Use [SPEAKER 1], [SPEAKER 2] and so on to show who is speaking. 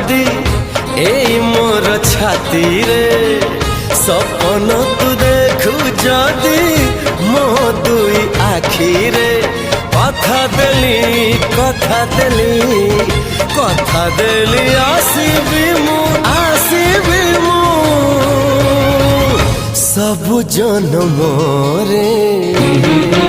[SPEAKER 1] जदि ए मोर छाती रे सपन तू देखु जदि मो दुई आखी रे कथा देली आसीबी मु सब जन्म रे।